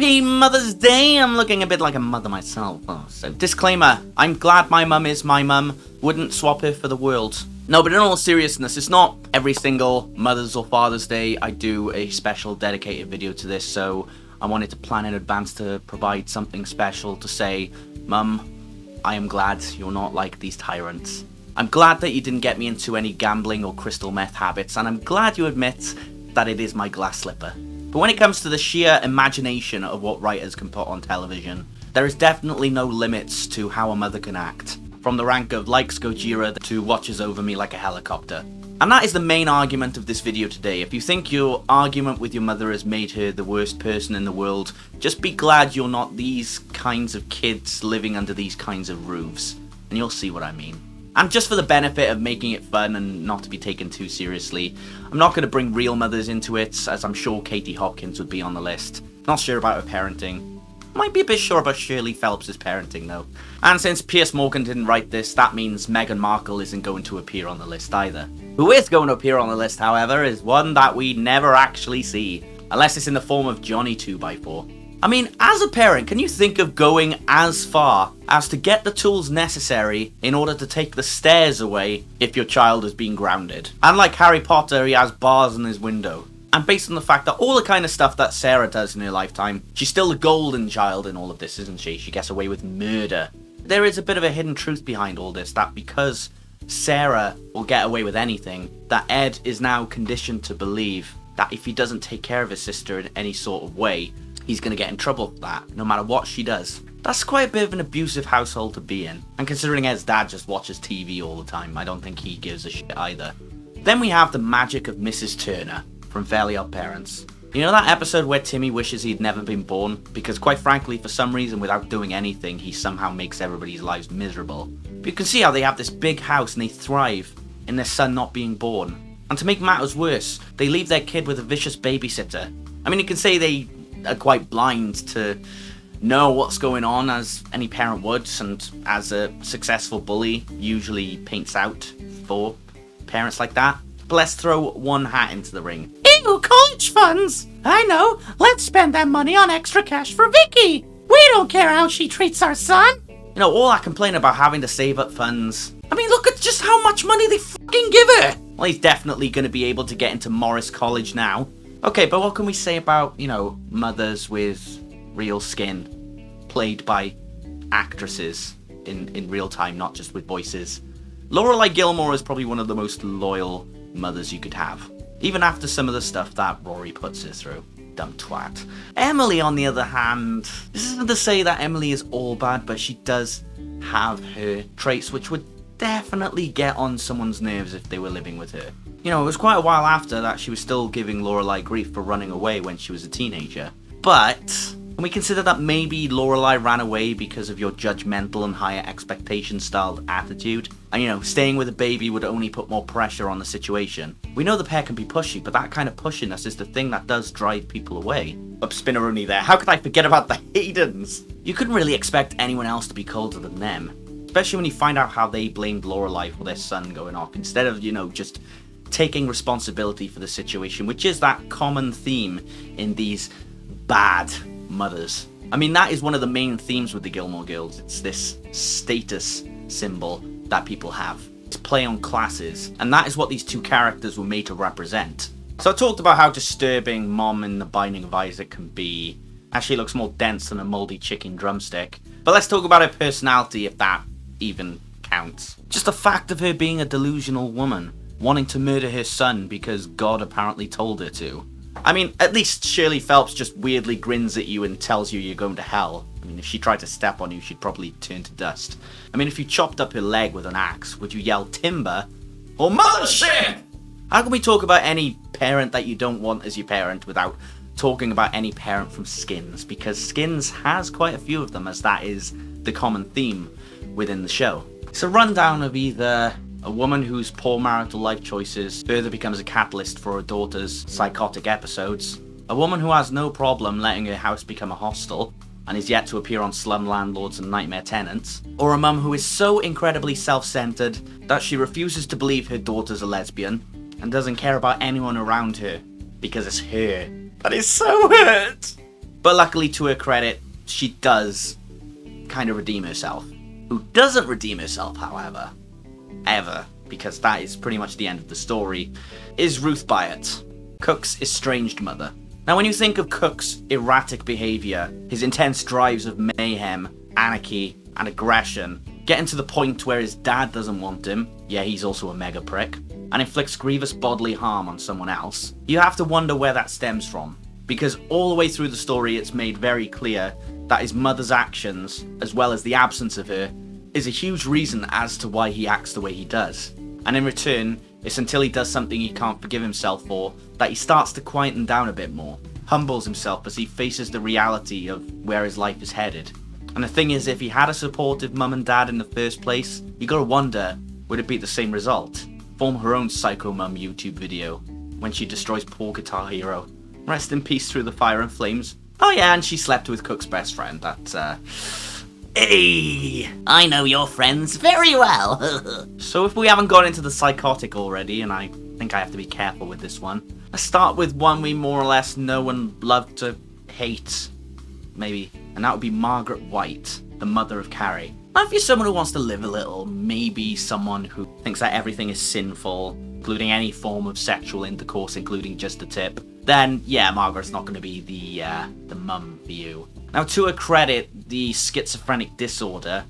Happy Mother's Day! I'm looking a bit like a mother myself. Oh, so disclaimer, I'm glad my mum is my mum. Wouldn't swap her for the world. No, but in all seriousness, it's not every single Mother's or Father's Day I do a special dedicated video to this, so I wanted to plan in advance to provide something special to say, Mum, I am glad you're not like these tyrants. I'm glad that you didn't get me into any gambling or crystal meth habits, and I'm glad you admit that it is my glass slipper. But when it comes to the sheer imagination of what writers can put on television, there is definitely no limits to how a mother can act. From the rank of likes Gojira to watches over me like a helicopter. And that is the main argument of this video today. If you think your argument with your mother has made her the worst person in the world, just be glad you're not these kinds of kids living under these kinds of roofs. And you'll see what I mean. And just for the benefit of making it fun and not to be taken too seriously, I'm not going to bring real mothers into it, as I'm sure Katie Hopkins would be on the list. Not sure about her parenting. Might be a bit sure about Shirley Phelps' parenting though. And since Piers Morgan didn't write this, that means Meghan Markle isn't going to appear on the list either. Who is going to appear on the list, however, is one that we never actually see. Unless it's in the form of Johnny 2x4. I mean, as a parent, can you think of going as far as to get the tools necessary in order to take the stairs away if your child is being grounded? And like Harry Potter, he has bars in his window. And based on the fact that all the kind of stuff that Sarah does in her lifetime, she's still the golden child in all of this, isn't she? She gets away with murder. There is a bit of a hidden truth behind all this, that because Sarah will get away with anything, that Ed is now conditioned to believe that if he doesn't take care of his sister in any sort of way, he's going to get in trouble for that, no matter what she does. That's quite a bit of an abusive household to be in. And considering Ed's dad just watches TV all the time, I don't think he gives a shit either. Then we have the magic of Mrs. Turner from Fairly Odd Parents. You know that episode where Timmy wishes he'd never been born? Because quite frankly, for some reason, without doing anything, he somehow makes everybody's lives miserable. But you can see how they have this big house and they thrive in their son not being born. And to make matters worse, they leave their kid with a vicious babysitter. I mean, you can say they are quite blind to know what's going on, as any parent would, and as a successful bully usually paints out for parents like that. But let's throw one hat into the ring. Ew, college funds! I know, let's spend that money on extra cash for Vicky! We don't care how she treats our son! You know, all that complaint about having to save up funds. I mean, look at just how much money they fucking give her! Well, he's definitely going to be able to get into Morris College now. Okay, but what can we say about, you know, mothers with real skin, played by actresses in real time, not just with voices? Lorelai Gilmore is probably one of the most loyal mothers you could have, even after some of the stuff that Rory puts her through. Dumb twat. Emily, on the other hand, this isn't to say that Emily is all bad, but she does have her traits which would definitely get on someone's nerves if they were living with her. You know, it was quite a while after that she was still giving Lorelai grief for running away when she was a teenager. But can we consider that maybe Lorelai ran away because of your judgmental and higher expectation styled attitude? And you know, staying with a baby would only put more pressure on the situation. We know the pair can be pushy, but that kind of pushiness is the thing that does drive people away. Up Spinneroonie there, how could I forget about the Haydens? You couldn't really expect anyone else to be colder than them. Especially when you find out how they blamed Lorelai for their son going off, instead of, you know, just taking responsibility for the situation, which is that common theme in these bad mothers. I mean, that is one of the main themes with the Gilmore Girls. It's this status symbol that people have. It's play on classes, and that is what these two characters were made to represent. So I talked about how disturbing Mom in The Binding of Isaac can be. Actually looks more dense than a moldy chicken drumstick. But let's talk about her personality, if that even counts. Just the fact of her being a delusional woman, wanting to murder her son because God apparently told her to. I mean, at least Shirley Phelps just weirdly grins at you and tells you you're going to hell. I mean, if she tried to step on you, she'd probably turn to dust. I mean, if you chopped up her leg with an axe, would you yell timber or mothership? How can we talk about any parent that you don't want as your parent without talking about any parent from Skins? Because Skins has quite a few of them, as that is the common theme within the show. It's a rundown of either a woman whose poor marital life choices further becomes a catalyst for her daughter's psychotic episodes, a woman who has no problem letting her house become a hostel and is yet to appear on Slum Landlords and Nightmare Tenants, or a mum who is so incredibly self-centered that she refuses to believe her daughter's a lesbian and doesn't care about anyone around her because it's her. That is so hurt! But luckily, to her credit, she does kind of redeem herself. Who doesn't redeem herself, however, ever, because that is pretty much the end of the story, is Ruth BYATT, Cook's estranged mother. Now, when you think of Cook's erratic behaviour, his intense drives of mayhem, anarchy, and aggression, getting to the point where his dad doesn't want him, yeah, he's also a mega prick, and inflicts grievous bodily harm on someone else, you have to wonder where that stems from. Because all the way through the story, it's made very clear that his mother's actions, as well as the absence of her, is a huge reason as to why he acts the way he does. And in return, it's until he does something he can't forgive himself for that he starts to quieten down a bit more, humbles himself as he faces the reality of where his life is headed. And the thing is, if he had a supportive mum and dad in the first place, you gotta wonder, would it be the same result? Form her own Psycho Mum YouTube video when she destroys poor Guitar Hero. Rest in peace through the fire and flames. Oh yeah, and she slept with Cook's best friend. Hey, I know your friends very well. So if we haven't got into the psychotic already, and I think I have to be careful with this one, let's start with one we more or less know and love to hate, maybe, and that would be Margaret White, the mother of Carrie. Now, if you're someone who wants to live a little, maybe someone who thinks that everything is sinful, including any form of sexual intercourse, including just a tip, then yeah, Margaret's not going to be the mum for you. Now, to her credit, the schizophrenic disorder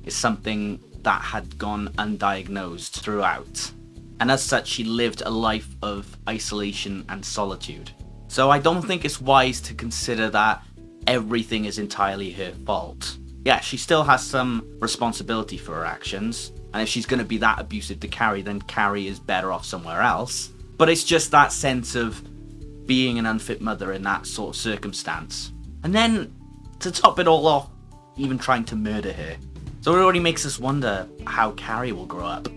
is something that had gone undiagnosed throughout, and as such, she lived a life of isolation and solitude. So I don't think it's wise to consider that everything is entirely her fault. Yeah, she still has some responsibility for her actions, and if she's going to be that abusive to Carrie, then Carrie is better off somewhere else. But it's just that sense of being an unfit mother in that sort of circumstance. And then, to top it all off, even trying to murder her. So it already makes us wonder how Carrie will grow up.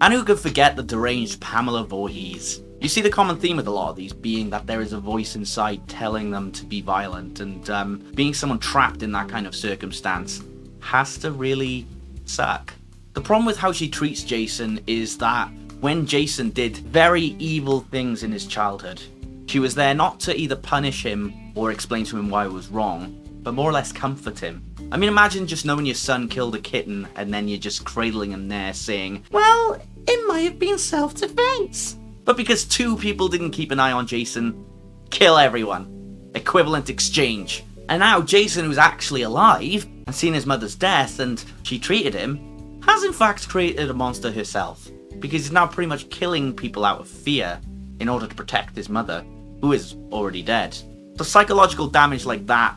And who could forget the deranged Pamela Voorhees? You see the common theme with a lot of these being that there is a voice inside telling them to be violent, and being someone trapped in that kind of circumstance has to really suck. The problem with how she treats Jason is that when Jason did very evil things in his childhood, she was there not to either punish him or explain to him why it was wrong, but more or less comfort him. I mean, imagine just knowing your son killed a kitten and then you're just cradling him there saying, well, it might have been self-defense. But because two people didn't keep an eye on Jason, kill everyone. Equivalent exchange. And now Jason, who's actually alive and seen his mother's death and she treated him, has in fact created a monster herself. Because he's now pretty much killing people out of fear in order to protect his mother, who is already dead. The psychological damage like that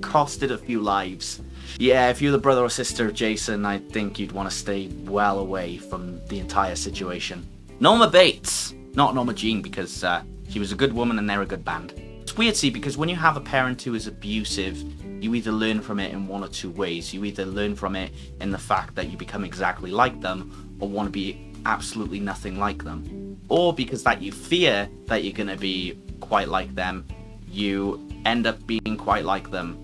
costed a few lives. Yeah, if you're the brother or sister of Jason, I think you'd want to stay well away from the entire situation. Norma Bates. Not Norma Jean, because she was a good woman and they're a good band. It's weird, see, because when you have a parent who is abusive, you either learn from it in one or two ways. You either learn from it in the fact that you become exactly like them, or want to be absolutely nothing like them. Or because that you fear that you're going to be quite like them, you end up being quite like them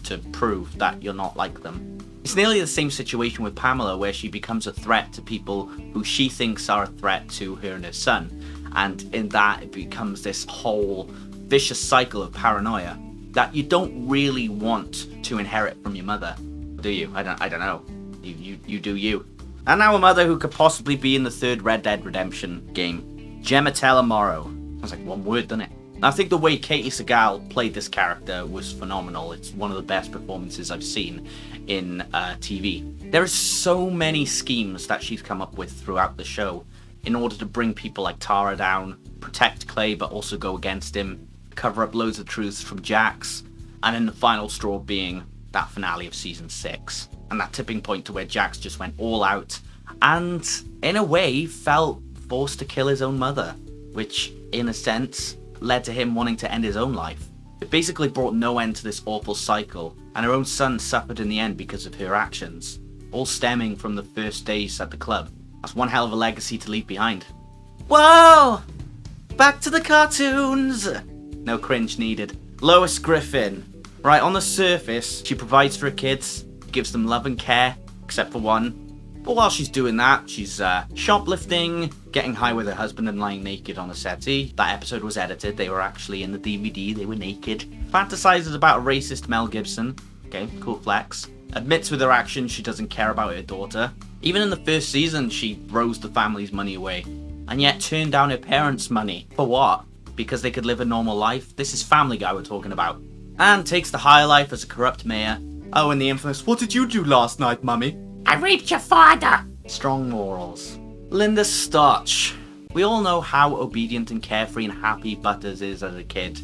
to prove that you're not like them. It's nearly the same situation with Pamela, where she becomes a threat to people who she thinks are a threat to her and her son. And in that, it becomes this whole vicious cycle of paranoia that you don't really want to inherit from your mother, do you? I don't know. You do you. And now a mother who could possibly be in the third Red Dead Redemption game, Gemma Morrow. Sounds like one word, doesn't it? And I think the way Katie Sagal played this character was phenomenal. It's one of the best performances I've seen in TV. There are so many schemes that she's come up with throughout the show in order to bring people like Tara down, protect Clay but also go against him, cover up loads of truths from Jax, and then the final straw being that finale of season 6. And that tipping point to where Jax just went all out and, in a way, felt forced to kill his own mother, which, in a sense, led to him wanting to end his own life. It basically brought no end to this awful cycle, and her own son suffered in the end because of her actions, all stemming from the first days at the club. That's one hell of a legacy to leave behind. Whoa! Back to the cartoons! No cringe needed. Lois Griffin. Right, on the surface, she provides for her kids, gives them love and care, except for one. But while she's doing that, she's shoplifting, getting high with her husband and lying naked on a settee. That episode was edited, they were actually in the DVD, they were naked. Fantasizes about a racist Mel Gibson. Okay, cool flex. Admits with her actions she doesn't care about her daughter. Even in the first season, she throws the family's money away. And yet turned down her parents' money. For what? Because they could live a normal life? This is Family Guy we're talking about. And takes the high life as a corrupt mayor. Oh, and the infamous, "What did you do last night, mummy?" I raped your father. Strong morals. Linda Stotch. We all know how obedient and carefree and happy Butters is as a kid.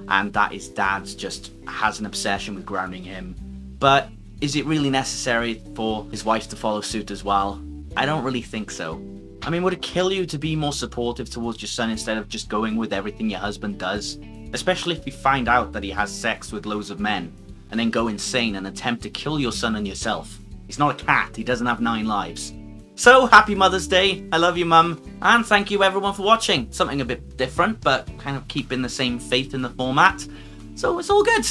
And that his dad just has an obsession with grounding him. But is it really necessary for his wife to follow suit as well? I don't really think so. I mean, would it kill you to be more supportive towards your son instead of just going with everything your husband does? Especially if you find out that he has sex with loads of men, and then go insane and attempt to kill your son and yourself. He's not a cat, he doesn't have 9 lives. So, happy Mother's Day, I love you mum, and thank you everyone for watching. Something a bit different, but kind of keeping the same faith in the format, so it's all good.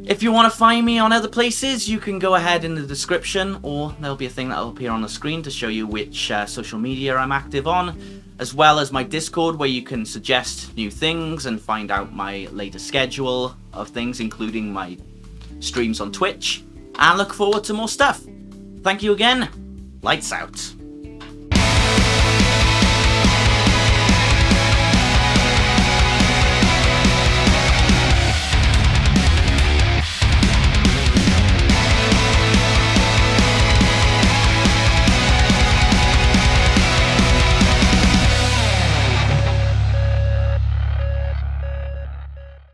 If you want to find me on other places, you can go ahead in the description, or there'll be a thing that'll appear on the screen to show you which social media I'm active on, as well as my Discord where you can suggest new things and find out my latest schedule of things, including my streams on Twitch, and look forward to more stuff. Thank you again. Lights out.